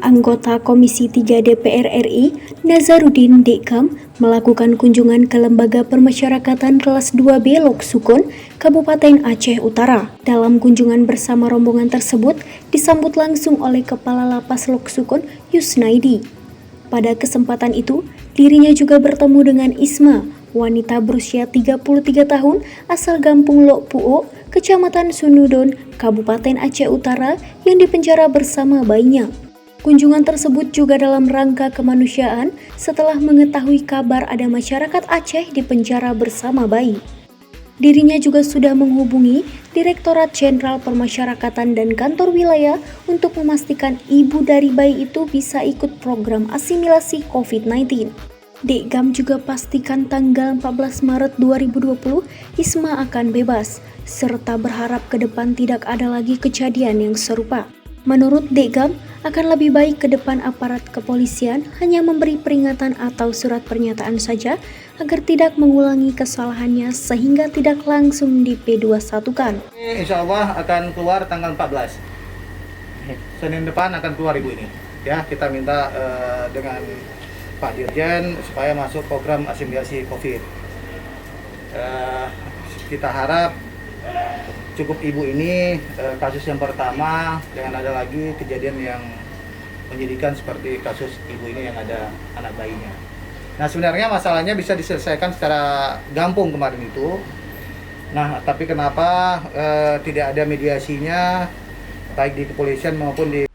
Anggota Komisi 3 DPR RI, Nazarudin Dekam, melakukan kunjungan ke Lembaga Permasyarakatan kelas 2B Lok Sukun, Kabupaten Aceh Utara. Dalam kunjungan bersama rombongan tersebut, disambut langsung oleh Kepala Lapas Lok Sukun, Yusnaidi. Pada kesempatan itu, dirinya juga bertemu dengan Isma, wanita berusia 33 tahun asal Gampung Lok Puo, Kecamatan Sunudon, Kabupaten Aceh Utara yang dipenjara bersama bayinya. Kunjungan tersebut juga dalam rangka kemanusiaan setelah mengetahui kabar ada masyarakat Aceh di penjara bersama bayi. Dirinya juga sudah menghubungi Direktorat Jenderal Permasyarakatan dan Kantor Wilayah untuk memastikan ibu dari bayi itu bisa ikut program asimilasi COVID-19. Dekam juga pastikan tanggal 14 Maret 2020 Isma akan bebas, serta berharap ke depan tidak ada lagi kejadian yang serupa. Menurut Dekam, akan lebih baik ke depan aparat kepolisian hanya memberi peringatan atau surat pernyataan saja agar tidak mengulangi kesalahannya sehingga tidak langsung di P21-kan. Insya Allah akan keluar tanggal 14. Senin depan akan keluar ibu ini. Ya, kita minta dengan Pak Dirjen supaya masuk program asimilasi COVID. Kita harap cukup ibu ini kasus yang pertama, jangan ada lagi kejadian yang menyedihkan seperti kasus ibu ini yang ada anak bayinya. Nah, sebenarnya masalahnya bisa diselesaikan secara gampang kemarin itu. Nah, tapi kenapa tidak ada mediasinya baik di kepolisian maupun di